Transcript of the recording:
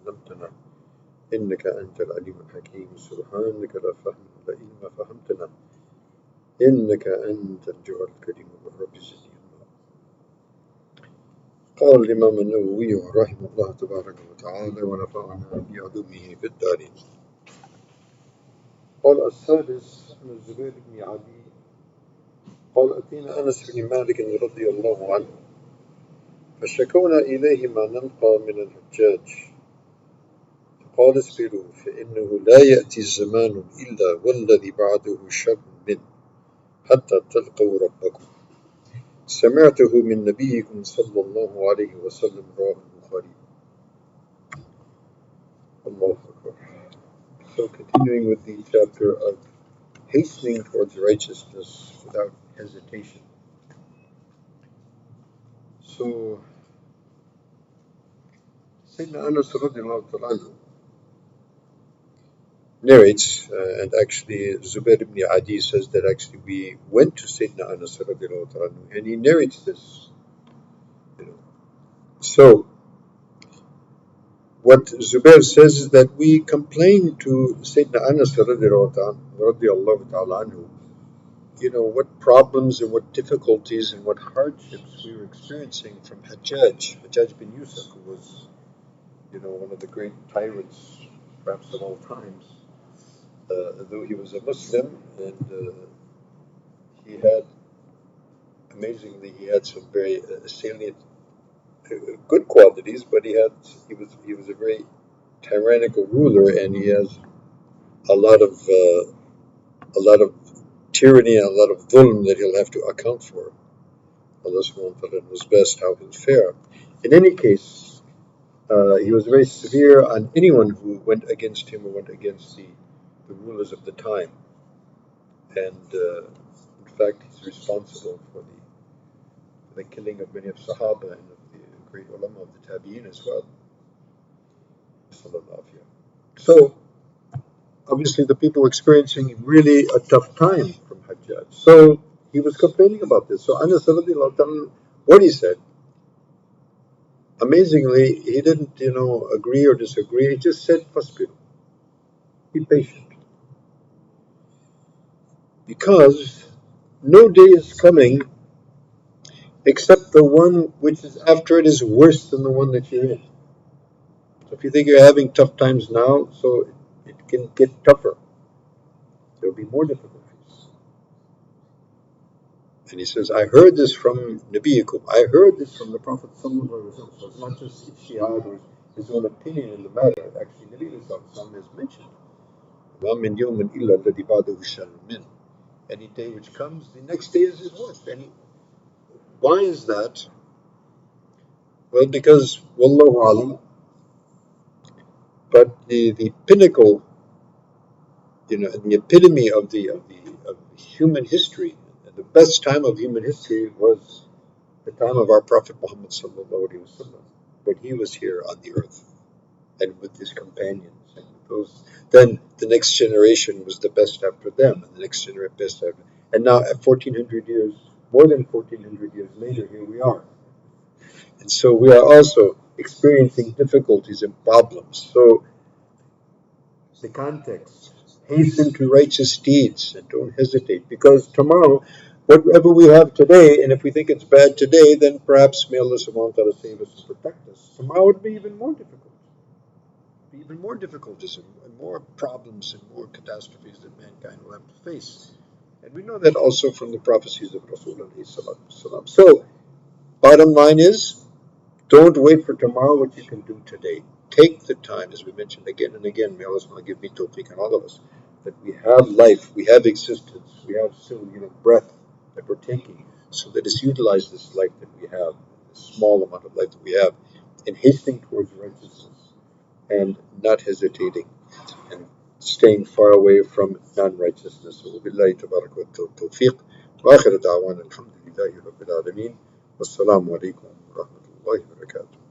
علمتنا إنك أنت العليم الحكيم سبحانك لا فهم إلا ما فهمتنا إنك أنت الجواد الكريم والرب زدني الله. قال الإمام النووي رحمه الله تبارك وتعالى ونفعنا بعلومه في الدارين. قال السادس عن الزبير بن عدي قال أتينا أنس بن مالك رضي الله عنه فشكونا إليه ما نلقى من الحجاج قال اصبروا فإنه لا يأتي الزمان إلا والذي بعده شر منه حتى تلقوا ربكم سمعته من نبيكم صلى الله عليه وسلم رواه البخاري. الله Akbar. So continuing with the chapter of hastening towards righteousness without hesitation. So Sayyidina Anas radiallahu ta'ala narrates, and actually Zubair ibn Adi says that actually we went to Sayyidina Anas radiallahu ta'ala, and he narrates this. So what Zubair says is that we complained to Sayyidina Anas radiallahu ta'ala anhu, what problems and what difficulties and what hardships we were experiencing from Hajjaj bin Yusuf, who was, one of the great tyrants, perhaps of all times. Though he was a Muslim, and he had some very salient good qualities, but he was a very tyrannical ruler, and he has a lot of tyranny and a lot of dhulm that he'll have to account for. Allah subhanahu wa ta'ala knows best how he'll fare. In any case, he was very severe on anyone who went against him or went against the rulers of the time. And in fact, he's responsible for the killing of many of Sahaba and of the great ulama of the Tabi'in as well. So, obviously the people were experiencing really a tough time from Hajjaj. So, he was complaining about this. So, Anas radiallahu ta'ala, what he said, amazingly, he didn't, agree or disagree. He just said, "Fasbir, be patient. Because no day is coming except the one which is after it is worse than the one that you're in." So if you think you're having tough times now, so it can get tougher. There will be more difficulties. And he says, I heard this from Nabiyikum. I heard this from the Prophet ﷺ. So it's not just ijtihad or his own opinion in the matter. Actually, Nabi ﷺ has mentioned, وَمِنْ يَوْمٍ إِلَّا الَّذِي بَعْدَهُ شَرٌّ مِّنْهُ. Any day which comes, the next day is his worst. Why is that? Well, because, Wallahu alam, but the pinnacle, and the epitome of the human history, and the best time of human history was the time of our Prophet Muhammad sallallahu alaihi wasallam, when he was here on the earth, and with his companions, and those. Then the next generation was the best after them, and the next generation best after. And now, at 1400 years, more than 1400 years later, here we are. And so we are also experiencing difficulties and problems. So the context, hasten to righteous deeds and don't hesitate, because tomorrow, whatever we have today, and if we think it's bad today, then perhaps may Allah subhanahu wa ta'ala save us and protect us. Tomorrow it would be even more difficult. Even more difficulties and more problems and more catastrophes that mankind will have to face. And we know that also from the prophecies of Rasulullah. So, bottom line is, don't wait for tomorrow what you can do today. Take the time, as we mentioned again and again, may Allah give me tawfiq and all of us, that we have life, we have existence, we have still, breath that we're taking. So let us utilize this life that we have, this small amount of life that we have, in hastening towards righteousness and not hesitating and staying far away from non-righteousness. وبالله تبارك والتوفيق وآخر دعوانا الحمد لله رب العالمين والسلام عليكم ورحمة الله وبركاته.